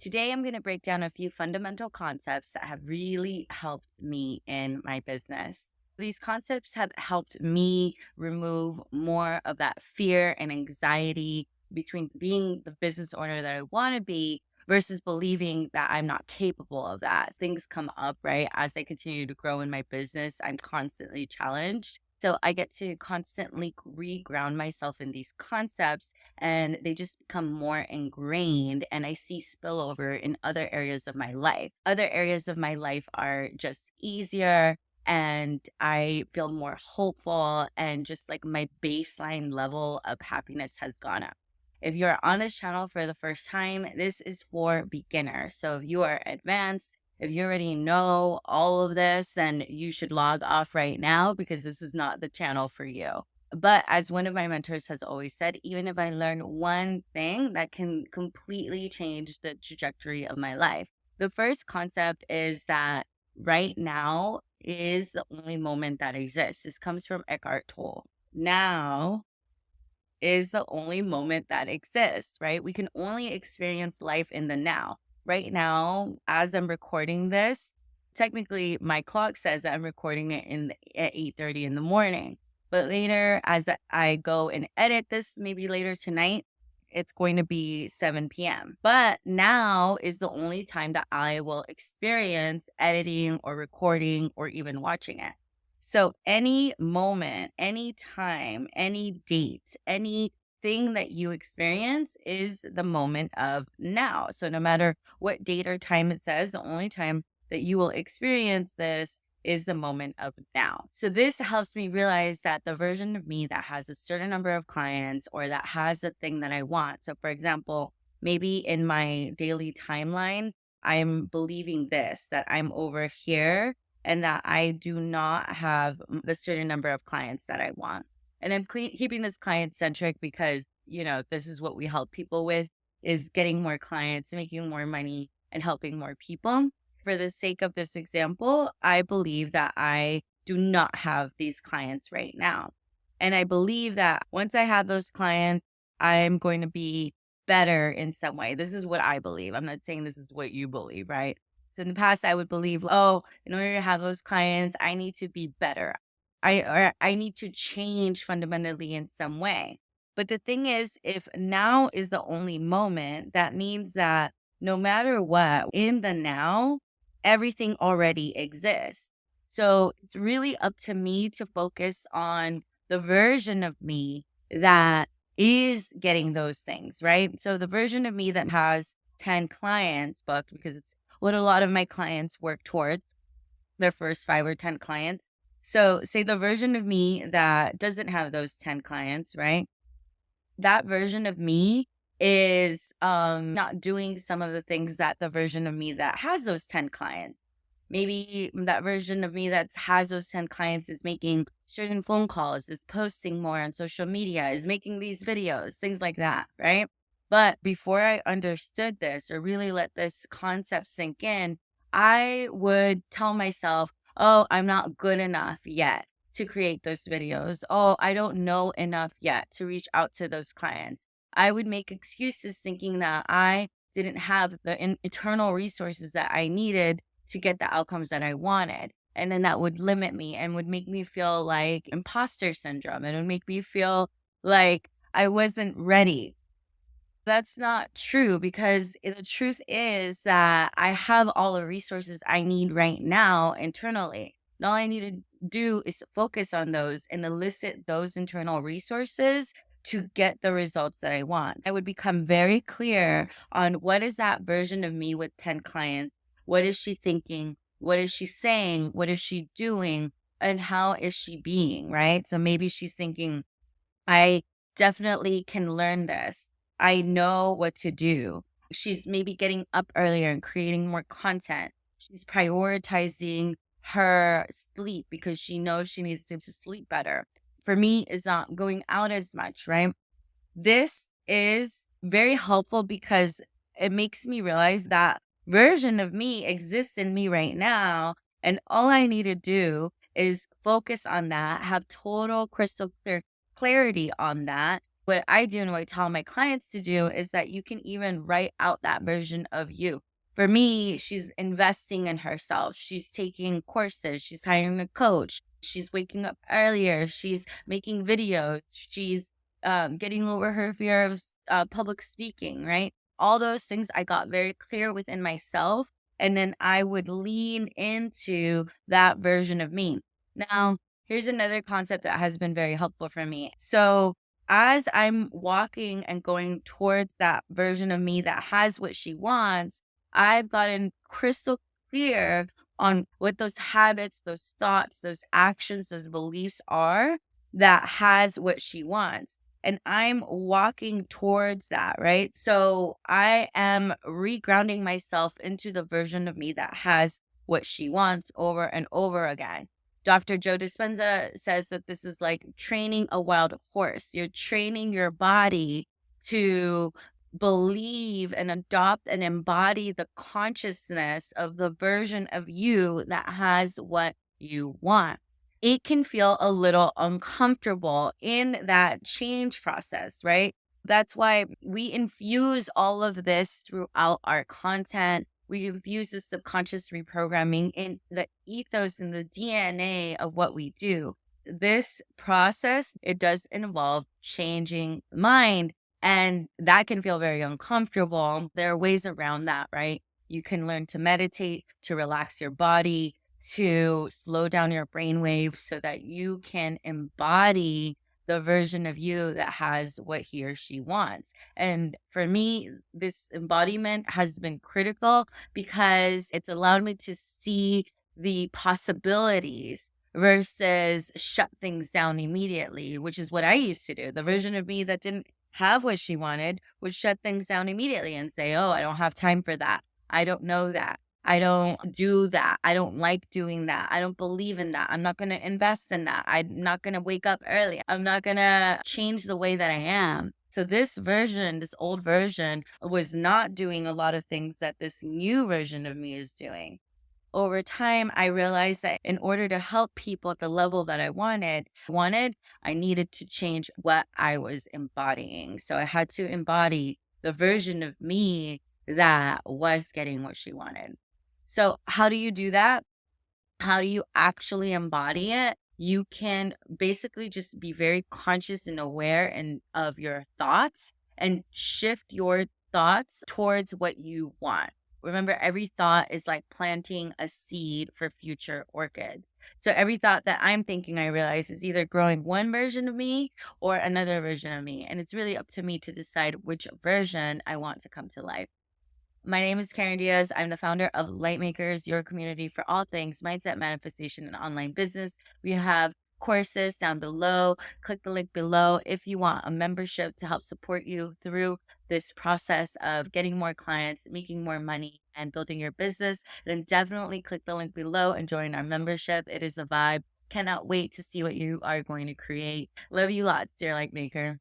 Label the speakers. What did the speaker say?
Speaker 1: Today, I'm going to break down a few fundamental concepts that have really helped me in my business. These concepts have helped me remove more of that fear and anxiety between being the business owner that I want to be versus believing that I'm not capable of that. Things come up, right? As I continue to grow in my business, I'm constantly challenged. So I get to constantly re-ground myself in these concepts and they just become more ingrained, and I see spillover in other areas of my life. Other areas of my life are just easier and I feel more hopeful, and just like my baseline level of happiness has gone up. If you're on this channel for the first time, this is for beginners. So if you are advanced, if you already know all of this, then you should log off right now because this is not the channel for you. But as one of my mentors has always said, even if I learn one thing, that can completely change the trajectory of my life. The first concept is that right now is the only moment that exists. This comes from Eckhart Tolle. Now is the only moment that exists, right? We can only experience life in the now. Right now, as I'm recording this, technically my clock says that I'm recording it at 8:30 in the morning. But later, as I go and edit this, maybe later tonight, it's going to be 7 p.m. But now is the only time that I will experience editing or recording or even watching it. So any moment, any time, any date, anything that you experience is the moment of now. So no matter what date or time it says, the only time that you will experience this is the moment of now. So this helps me realize that the version of me that has a certain number of clients or that has the thing that I want. So for example, maybe in my daily timeline, I'm believing this, that I'm over here and that I do not have the certain number of clients that I want. And I'm keeping this client centric because, this is what we help people with, is getting more clients, making more money, and helping more people. For the sake of this example, I believe that I do not have these clients right now. And I believe that once I have those clients, I'm going to be better in some way. This is what I believe. I'm not saying this is what you believe, right? So in the past, I would believe, oh, in order to have those clients, I need to be better. I need to change fundamentally in some way. But the thing is, if now is the only moment, that means that no matter what, in the now, everything already exists. So it's really up to me to focus on the version of me that is getting those things, right? So the version of me that has 10 clients booked, because it's what a lot of my clients work towards, their first 5 or 10 clients. So say the version of me that doesn't have those 10 clients, right? That version of me is not doing some of the things that the version of me that has those 10 clients. Maybe that version of me that has those 10 clients is making certain phone calls, is posting more on social media, is making these videos, things like that, right? But before I understood this or really let this concept sink in, I would tell myself, oh, I'm not good enough yet to create those videos. Oh, I don't know enough yet to reach out to those clients. I would make excuses thinking that I didn't have the internal resources that I needed to get the outcomes that I wanted. And then that would limit me and would make me feel like imposter syndrome. It would make me feel like I wasn't ready. That's not true because the truth is that I have all the resources I need right now internally. And all I need to do is focus on those and elicit those internal resources to get the results that I want. I would become very clear on what is that version of me with 10 clients. What is she thinking? What is she saying? What is she doing? And how is she being, right? So maybe she's thinking, I definitely can learn this. I know what to do. She's maybe getting up earlier and creating more content. She's prioritizing her sleep because she knows she needs to sleep better. For me, is not going out as much, right? This is very helpful because it makes me realize that version of me exists in me right now. And all I need to do is focus on that, have total crystal clear clarity on that. What I do and what I tell my clients to do is that you can even write out that version of you. For me, she's investing in herself. She's taking courses. She's hiring a coach. She's waking up earlier. She's making videos. She's getting over her fear of public speaking, right? All those things I got very clear within myself. And then I would lean into that version of me. Now, here's another concept that has been very helpful for me. So, as I'm walking and going towards that version of me that has what she wants, I've gotten crystal clear on what those habits, those thoughts, those actions, those beliefs are that has what she wants. And I'm walking towards that, right? So I am regrounding myself into the version of me that has what she wants over and over again. Dr. Joe Dispenza says that this is like training a wild horse. You're training your body to believe and adopt and embody the consciousness of the version of you that has what you want. It can feel a little uncomfortable in that change process, right? That's why we infuse all of this throughout our content. We infuse the subconscious reprogramming in the ethos and the DNA of what we do. This process, it does involve changing the mind, and that can feel very uncomfortable. There are ways around that, right? You can learn to meditate, to relax your body, to slow down your brain waves so that you can embody the version of you that has what he or she wants. And for me, this embodiment has been critical because it's allowed me to see the possibilities versus shut things down immediately, which is what I used to do. The version of me that didn't have what she wanted would shut things down immediately and say, "Oh, I don't have time for that. I don't know that. I don't do that. I don't like doing that. I don't believe in that. I'm not going to invest in that. I'm not going to wake up early. I'm not going to change the way that I am." So this version, this old version was not doing a lot of things that this new version of me is doing. Over time, I realized that in order to help people at the level that I wanted, I needed to change what I was embodying. So I had to embody the version of me that was getting what she wanted. So how do you do that? How do you actually embody it? You can basically just be very conscious and aware and of your thoughts and shift your thoughts towards what you want. Remember, every thought is like planting a seed for future orchids. So every thought that I'm thinking, I realize, is either growing one version of me or another version of me. And it's really up to me to decide which version I want to come to life. My name is Karen Diaz. I'm the founder of Lightmakers, your community for all things mindset, manifestation, and online business. We have courses down below. Click the link below if you want a membership to help support you through this process of getting more clients, making more money, and building your business. Then definitely click the link below and join our membership. It is a vibe. Cannot wait to see what you are going to create. Love you lots, dear Lightmaker.